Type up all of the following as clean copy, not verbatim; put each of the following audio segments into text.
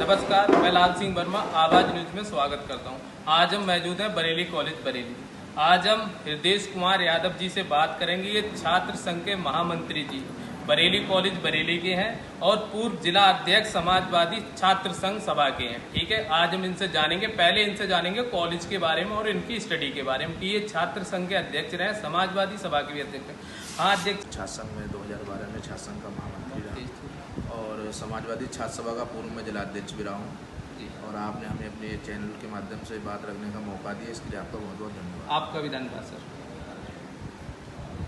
नमस्कार, मैं लाल सिंह वर्मा आवाज़ न्यूज़ में स्वागत करता हूं। आज हम मौजूद हैं बरेली कॉलेज बरेली। आज हम हृदय कुमार यादव जी से बात करेंगे। ये छात्र संघ के महामंत्री जी बरेली कॉलेज बरेली के हैं और पूर्व जिला अध्यक्ष समाजवादी छात्र संघ सभा के हैं। ठीक है, आज हम इनसे जानेंगे, पहले इनसे जानेंगे कॉलेज के बारे में और इनकी स्टडी के बारे में कि ये छात्र संघ के अध्यक्ष रहे, समाजवादी सभा के भी अध्यक्ष हैं। हाँ अध्यक्ष। छात्र संघ में 2012 में छात्र संघ का महामंत्री रहा और समाजवादी छात्र सभा का पूर्व में जिलाध्यक्ष भी रहा हूँ और आपने हमें अपने चैनल के माध्यम से बात रखने का मौका दिया, इसके लिए आपका बहुत बहुत धन्यवाद। आपका भी धन्यवाद सर।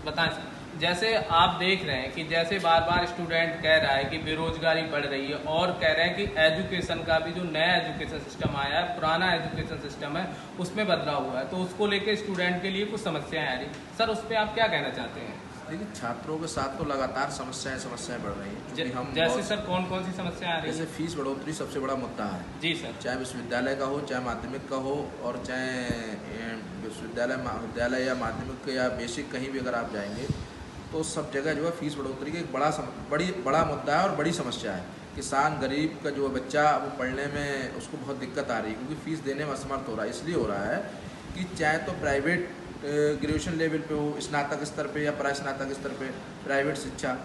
बताएं सर, जैसे आप देख रहे हैं कि जैसे बार बार स्टूडेंट कह रहा है कि बेरोजगारी बढ़ रही है और कह रहे हैं कि एजुकेशन का भी जो नया एजुकेशन सिस्टम आया है, पुराना एजुकेशन सिस्टम है उसमें बदलाव हुआ है, तो उसको लेकर स्टूडेंट के लिए कुछ समस्याएं आ रही। सर उस पर आप क्या कहना चाहते हैं? देखिए, छात्रों के साथ तो लगातार समस्याएं बढ़ रही हैं। हम जैसे सर कौन कौन सी समस्याएं आ रही हैं? जैसे फीस बढ़ोतरी सबसे बड़ा मुद्दा है। जी सर। चाहे विश्वविद्यालय का हो, चाहे माध्यमिक का हो, और चाहे विद्यालय या माध्यमिक या बेसिक कहीं भी अगर आप जाएंगे तो सब जगह जो है फीस बढ़ोतरी का एक बड़ा मुद्दा है और बड़ी समस्या है। किसान गरीब का जो बच्चा वो पढ़ने में उसको बहुत दिक्कत आ रही है क्योंकि फीस देने में असमर्थ हो रहा है। इसलिए हो रहा है कि चाहे तो प्राइवेट ग्रेजुएशन लेवल पे हो, स्नातक स्तर पे या प्रास्नातक स्तर पे प्राइवेट शिक्षा,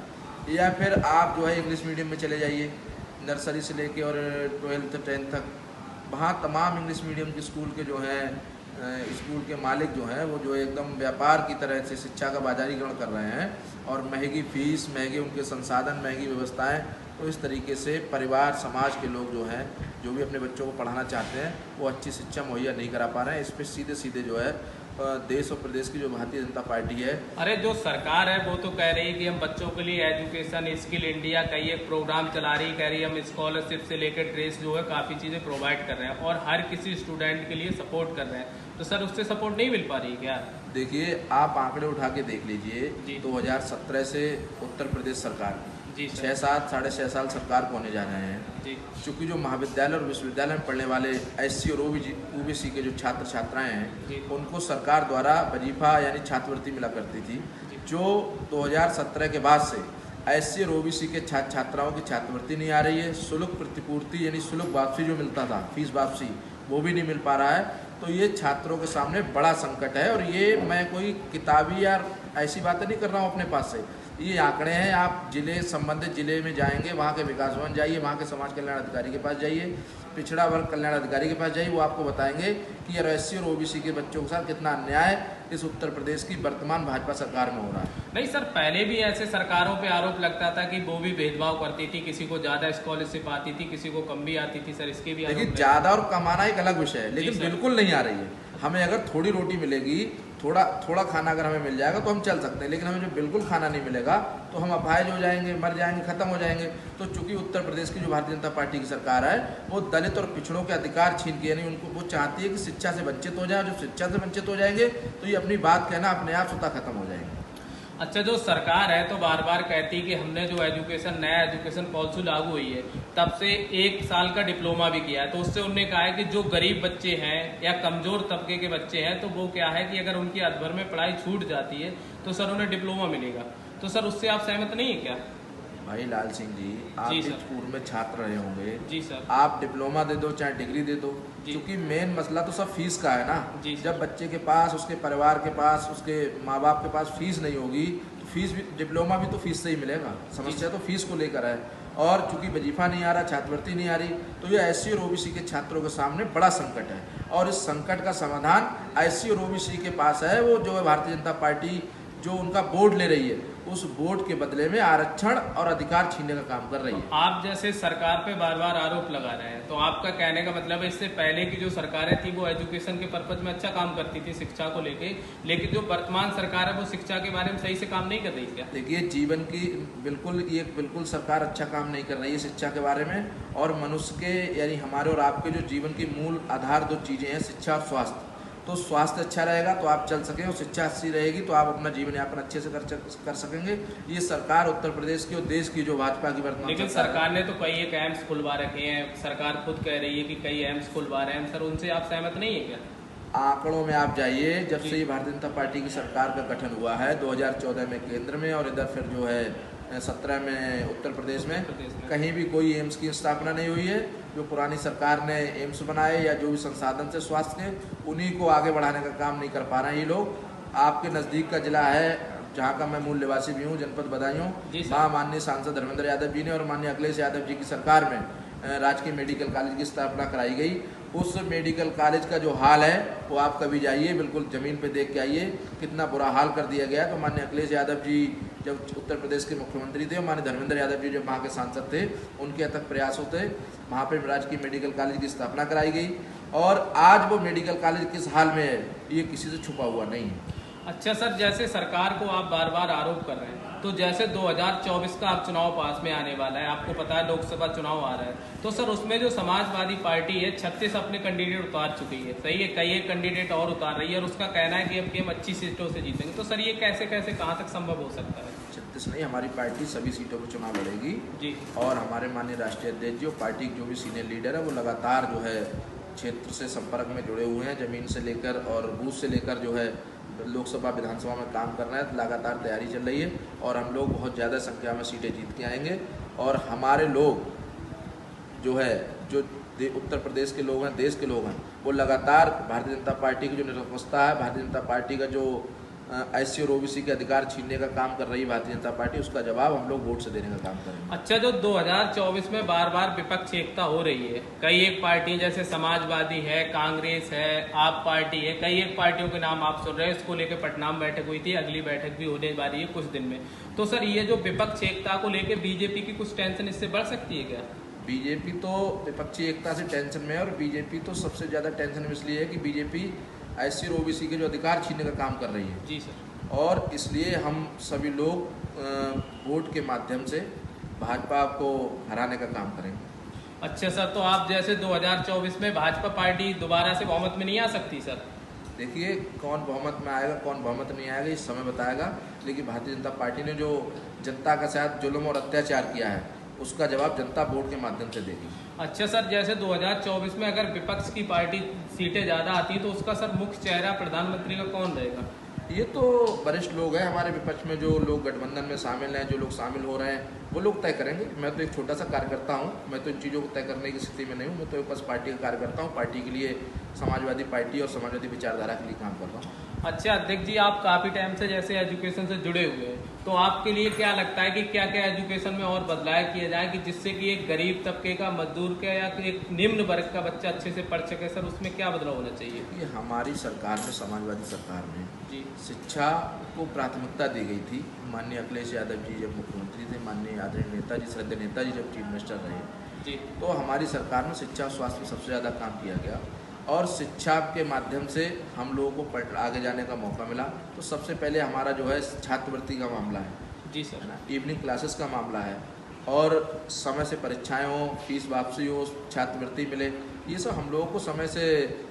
या फिर आप जो है इंग्लिश मीडियम में चले जाइए, नर्सरी से लेके और 12th 10th तक। वहाँ तमाम इंग्लिश मीडियम के स्कूल के जो हैं स्कूल के मालिक जो हैं वो जो एकदम व्यापार की तरह से शिक्षा का बाजारीकरण कर रहे हैं और महंगी फीस, महंगे उनके संसाधन, महंगी व्यवस्थाएं, तो इस तरीके से परिवार समाज के लोग जो हैं जो भी अपने बच्चों को पढ़ाना चाहते हैं वो अच्छी शिक्षा मुहैया नहीं करा पा रहे हैं। इस पर सीधे जो है देश और प्रदेश की जो भारतीय जनता पार्टी है, अरे जो सरकार है वो तो कह रही है कि हम बच्चों के लिए एजुकेशन स्किल इंडिया का ये प्रोग्राम चला रही है, कह रही है हम स्कॉलरशिप से लेकर ड्रेस जो है काफ़ी चीज़ें प्रोवाइड कर रहे हैं और हर किसी स्टूडेंट के लिए सपोर्ट कर रहे हैं, तो सर उससे सपोर्ट नहीं मिल पा रही है क्या? देखिए, आप आंकड़े उठा के देख लीजिए। 2017 से उत्तर प्रदेश सरकार 6-6 साल सरकार को होने जा रहे हैं। चूँकि जो महाविद्यालय और विश्वविद्यालय में पढ़ने वाले SC और OBC के जो छात्र छात्राएं हैं उनको सरकार द्वारा वजीफा यानी छात्रवृत्ति मिला करती थी, जो 2017 के बाद से SC और OBC के छात्र छात्राओं की छात्रवृत्ति नहीं आ रही है। शुल्क प्रतिपूर्ति यानी शुल्क वापसी जो मिलता था, फीस वापसी, वो भी नहीं मिल पा रहा है। तो ये छात्रों के सामने बड़ा संकट है और ये मैं कोई किताबी या ऐसी बातें नहीं कर रहा हूँ अपने पास से, ये आंकड़े हैं। आप संबंधित जिले में जाएंगे, वहाँ के विकास भवन जाइए, वहाँ के समाज कल्याण अधिकारी के पास जाइए, पिछड़ा वर्ग कल्याण अधिकारी के पास जाइए, वो आपको बताएंगे कि यार SC और OBC के बच्चों के साथ कितना अन्याय इस उत्तर प्रदेश की वर्तमान भाजपा सरकार में हो रहा है। नहीं सर, पहले भी ऐसे सरकारों पे आरोप लगता था कि वो भी भेदभाव करती थी, किसी को ज़्यादा स्कॉलरशिप आती थी, किसी को कम भी आती थी। सर इसके भी देखिए, ज़्यादा और कमाना एक अलग विषय है, लेकिन बिल्कुल नहीं आ रही है। हमें अगर थोड़ी रोटी मिलेगी, थोड़ा खाना अगर हमें मिल जाएगा तो हम चल सकते हैं, लेकिन हमें जो बिल्कुल खाना नहीं मिलेगा तो हम अपाहिज हो जाएंगे, मर जाएंगे, खत्म हो जाएंगे। तो चूंकि उत्तर प्रदेश की जो भारतीय जनता पार्टी की सरकार है वो दलित और पिछड़ों के अधिकार छीन के, यानी उनको वो चाहती है कि शिक्षा से वंचित हो जाए। जब शिक्षा से वंचित हो जाएंगे तो ये अपनी बात कहना अपने आप स्वतः खत्म हो जाएंगे। अच्छा, जो सरकार है तो बार बार कहती है कि हमने जो नया एजुकेशन पॉलिसी लागू हुई है तब से 1 साल का डिप्लोमा भी किया है, तो उससे उन्होंने कहा है कि जो गरीब बच्चे हैं या कमजोर तबके के बच्चे हैं तो वो क्या है कि अगर उनकी अधभर में पढ़ाई छूट जाती है तो सर उन्हें डिप्लोमा मिलेगा। तो सर उससे आप सहमत नहीं है क्या? भाई लाल सिंह जी, आप भी पूर्व में छात्र रहे होंगे। जी सर। आप डिप्लोमा दे दो चाहे डिग्री दे दो, क्योंकि मेन मसला तो सब फीस का है ना। जब बच्चे के पास, उसके परिवार के पास, उसके माँ बाप के पास फीस नहीं होगी तो फीस भी, डिप्लोमा भी तो फीस से ही मिलेगा। समस्या तो फीस को लेकर है और चूंकि वजीफा नहीं आ रहा, छात्रवृत्ति नहीं आ रही, तो ये SC और OBC के छात्रों के सामने बड़ा संकट है और इस संकट का समाधान SC और OBC के पास है। वो जो है भारतीय जनता पार्टी जो उनका बोर्ड ले रही है, उस बोर्ड के बदले में आरक्षण और अधिकार छीनने का काम कर रही है। आप जैसे सरकार पे बार बार आरोप लगा रहे हैं, तो आपका कहने का मतलब है इससे पहले की जो सरकारें थी वो एजुकेशन के पर्पज में अच्छा काम करती थी शिक्षा को लेके, लेकिन जो वर्तमान सरकार है वो शिक्षा के बारे में सही से काम नहीं कर रही क्या? देखिए, जीवन की बिल्कुल सरकार अच्छा काम नहीं कर रही है शिक्षा के बारे में। और मनुष्य के यानी हमारे और आपके जो जीवन की मूल आधार 2 चीज़ें हैं, शिक्षा और स्वास्थ्य। तो स्वास्थ्य अच्छा रहेगा तो आप चल सकें और शिक्षा अच्छी रहेगी तो आप अपना जीवन यापन अच्छे से कर सकेंगे। ये सरकार उत्तर प्रदेश की और देश की जो भाजपा की वर्तमान, लेकिन सरकार ने तो कई एक एम्स खुलवा रखे हैं, सरकार खुद कह रही है कि कई एम्स खुलवा रहे हैं। सर उनसे आप सहमत नहीं है क्या? आंकड़ों में आप जाइए, जब से ये भारतीय जनता पार्टी की सरकार का गठन हुआ है 2014 में केंद्र में और इधर फिर जो है 17 में उत्तर प्रदेश में कहीं भी कोई एम्स की स्थापना नहीं हुई है। जो पुरानी सरकार ने एम्स बनाए या जो भी संसाधन से स्वास्थ्य के, उन्हीं को आगे बढ़ाने का काम नहीं कर पा रहे हैं ये लोग। आपके नज़दीक का जिला है जहाँ का मैं मूल निवासी भी हूँ, जनपद बदायूं, वहाँ माननीय सांसद धर्मेंद्र यादव जी ने और माननीय अखिलेश यादव जी की सरकार में राजकीय मेडिकल कॉलेज की स्थापना कराई गई। उस मेडिकल कॉलेज का जो हाल है वो आप कभी जाइए, बिल्कुल ज़मीन पे देख के आइए कितना बुरा हाल कर दिया गया। तो माननीय अखिलेश यादव जी जब उत्तर प्रदेश के मुख्यमंत्री थे और माननीय धर्मेंद्र यादव जी जब वहाँ के सांसद थे, उनके अथक प्रयासों थे वहाँ पर राजकीय मेडिकल कॉलेज की स्थापना कराई गई। और आज वो मेडिकल कॉलेज किस हाल में है ये किसी से छुपा हुआ नहीं है। अच्छा सर, जैसे सरकार को आप बार बार आरोप कर रहे हैं, तो जैसे 2024 का आप चुनाव पास में आने वाला है, आपको पता है लोकसभा चुनाव आ रहा है, तो सर उसमें जो समाजवादी पार्टी है 36 अपने कैंडिडेट उतार चुकी है, सही है, कई एक कैंडिडेट और उतार रही है और उसका कहना है कि अब हम 25 सीटों से जीतेंगे। तो सर ये कैसे कैसे कहाँ तक संभव हो सकता है? 36 नहीं, हमारी पार्टी सभी सीटों पर चुनाव लड़ेगी जी। और हमारे माननीय राष्ट्रीय अध्यक्ष जी और पार्टी के जो भी सीनियर लीडर है वो लगातार जो है क्षेत्र से संपर्क में जुड़े हुए हैं, ज़मीन से लेकर और बूथ से लेकर जो है लोकसभा विधानसभा में काम कर रहे हैं। लगातार तैयारी चल रही है और हम लोग बहुत ज़्यादा संख्या में सीटें जीत के आएंगे। और हमारे लोग जो है जो उत्तर प्रदेश के लोग हैं, देश के लोग हैं, वो लगातार भारतीय जनता पार्टी की जो निरंकुशता है, भारतीय जनता पार्टी का जो SC और OBC के अधिकार छीनने का काम कर रही है भारतीय जनता पार्टी, उसका जवाब हम लोग वोट से देने का काम करेंगे। अच्छा, जो 2024 में बार बार विपक्ष एकता हो रही है, कई एक पार्टी जैसे समाजवादी है, कांग्रेस है, आप पार्टी है, कई एक पार्टियों के नाम आप सुन रहे हैं, इसको लेकर पटना में बैठक हुई थी, अगली बैठक भी होने वाली है कुछ दिन में। तो सर ये जो विपक्ष एकता को लेकर बीजेपी की कुछ टेंशन इससे बढ़ सकती है क्या? बीजेपी तो विपक्षी एकता से टेंशन में है और बीजेपी तो सबसे ज़्यादा टेंशन में इसलिए है कि बीजेपी SC और OBC के जो अधिकार छीनने का काम कर रही है। जी सर। और इसलिए हम सभी लोग वोट के माध्यम से भाजपा को हराने का काम करेंगे। अच्छा सर, तो आप जैसे 2024 में भाजपा पार्टी दोबारा से बहुमत में नहीं आ सकती सर? देखिए, कौन बहुमत में आएगा कौन बहुमत नहीं आएगा इस समय बताएगा, लेकिन भारतीय जनता पार्टी ने जो जनता के साथ जुल्म और अत्याचार किया है उसका जवाब जनता वोट के माध्यम से देगी। अच्छा सर, जैसे 2024 में अगर विपक्ष की पार्टी सीटें ज़्यादा आती तो उसका सर मुख्य चेहरा प्रधानमंत्री का कौन रहेगा? ये तो वरिष्ठ लोग हैं हमारे विपक्ष में, जो लोग गठबंधन में शामिल हैं, जो लोग शामिल हो रहे हैं, वो लोग तय करेंगे। मैं तो एक छोटा सा कार्यकर्ता हूँ, मैं तो इन चीज़ों को तय करने की स्थिति में नहीं हूँ। मैं तो बस पार्टी का कार्यकर्ता हूँ, पार्टी के लिए समाजवादी पार्टी और समाजवादी विचारधारा के लिए काम कर रहा हूँ। अच्छा अध्यक्ष जी, आप काफ़ी टाइम से जैसे एजुकेशन से जुड़े हुए हैं, तो आपके लिए क्या लगता है कि क्या क्या एजुकेशन में और बदलाव किए जाए कि जिससे कि एक गरीब तबके का, मजदूर का या एक निम्न वर्ग का बच्चा अच्छे से पढ़ सके? सर उसमें क्या बदलाव होना चाहिए? ये हमारी सरकार में, समाजवादी सरकार में जी शिक्षा को प्राथमिकता दी गई थी। माननीय अखिलेश यादव जी जब मुख्यमंत्री थे, माननीय आदरणीय नेताजी, श्रद्धेय नेताजी जब चीफ मिनिस्टर रहे जी, तो हमारी सरकार में शिक्षा और स्वास्थ्य में सबसे ज़्यादा काम किया गया और शिक्षा के माध्यम से हम लोगों को आगे जाने का मौका मिला। तो सबसे पहले हमारा जो है छात्रवृत्ति का मामला है, जी सर, है ना, इवनिंग क्लासेस का मामला है और समय से परीक्षाएं हो, फीस वापसी हो, छात्रवृत्ति मिले, ये सब हम लोगों को समय से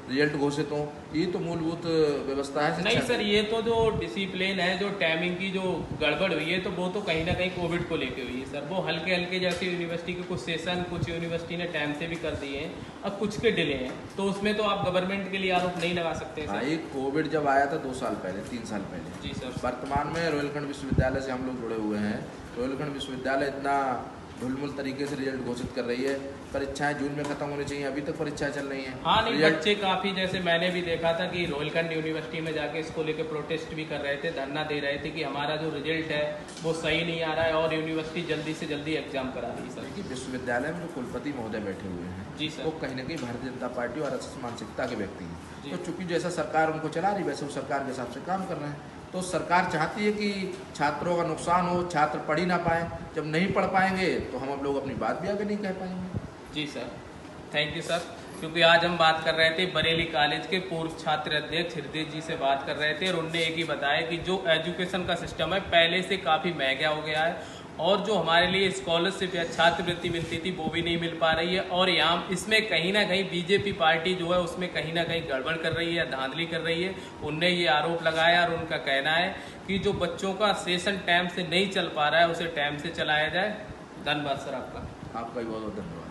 रिजल्ट घोषित हो, ये तो मूलभूत व्यवस्था है। नहीं सर, ये तो जो डिसिप्लिन है, जो टाइमिंग की जो गड़बड़ हुई है, तो वो तो कहीं ना कहीं कोविड को लेके हुई है सर। वो हल्के हल्के जैसे यूनिवर्सिटी के कुछ सेशन कुछ यूनिवर्सिटी ने टाइम से भी कर दिए हैं और कुछ के डिले हैं, तो उसमें तो आप गवर्नमेंट के लिए आरोप नहीं लगा सकते सर। भाई, कोविड जब आया था 2 साल पहले, 3 साल पहले, जी सर। वर्तमान में रोहिलखंड विश्वविद्यालय से हम लोग जुड़े हुए हैं। रोहिलखंड विश्वविद्यालय इतना ढुलमुल तरीके से रिजल्ट घोषित कर रही है, परीक्षाएं जून में खत्म होनी चाहिए, अभी तक परीक्षाएं चल रही हैं। हाँ नहीं, बच्चे काफ़ी, जैसे मैंने भी देखा था कि रोहिलखंड यूनिवर्सिटी में जाके इसको लेके प्रोटेस्ट भी कर रहे थे, धरना दे रहे थे कि हमारा जो रिजल्ट है वो सही नहीं आ रहा है और यूनिवर्सिटी जल्दी से जल्दी एग्जाम करा रही है सर। देखिए, विश्वविद्यालय में जो कुलपति महोदय बैठे हुए हैं जी सर, वो कहीं ना कहीं भारतीय जनता पार्टी और RSS मानसिकता के व्यक्ति जी। हैं। तो चूंकि जैसा सरकार उनको चला रही वैसे वो सरकार के हिसाब से काम कर रहे हैं। तो सरकार चाहती है कि छात्रों का नुकसान हो, छात्र पढ़ ही ना पाएँ। जब नहीं पढ़ पाएंगे तो हम लोग अपनी बात भी आगे नहीं कह पाएंगे। जी सर, थैंक यू सर। क्योंकि आज हम बात कर रहे थे बरेली कॉलेज के पूर्व छात्र अध्यक्ष हृदय जी से बात कर रहे थे और उनने एक ही बताया कि जो एजुकेशन का सिस्टम है पहले से काफ़ी महंगा हो गया है और जो हमारे लिए स्कॉलरशिप या छात्रवृत्ति मिलती थी वो भी नहीं मिल पा रही है और यहाँ इसमें कहीं ना कहीं बीजेपी पार्टी जो है उसमें कहीं ना कहीं गड़बड़ कर रही है या धांधली कर रही है। उनने ये आरोप लगाया और उनका कहना है कि जो बच्चों का सेशन टाइम से नहीं चल पा रहा है उसे टाइम से चलाया जाए। धन्यवाद सर आपका। आपका भी बहुत बहुत धन्यवाद।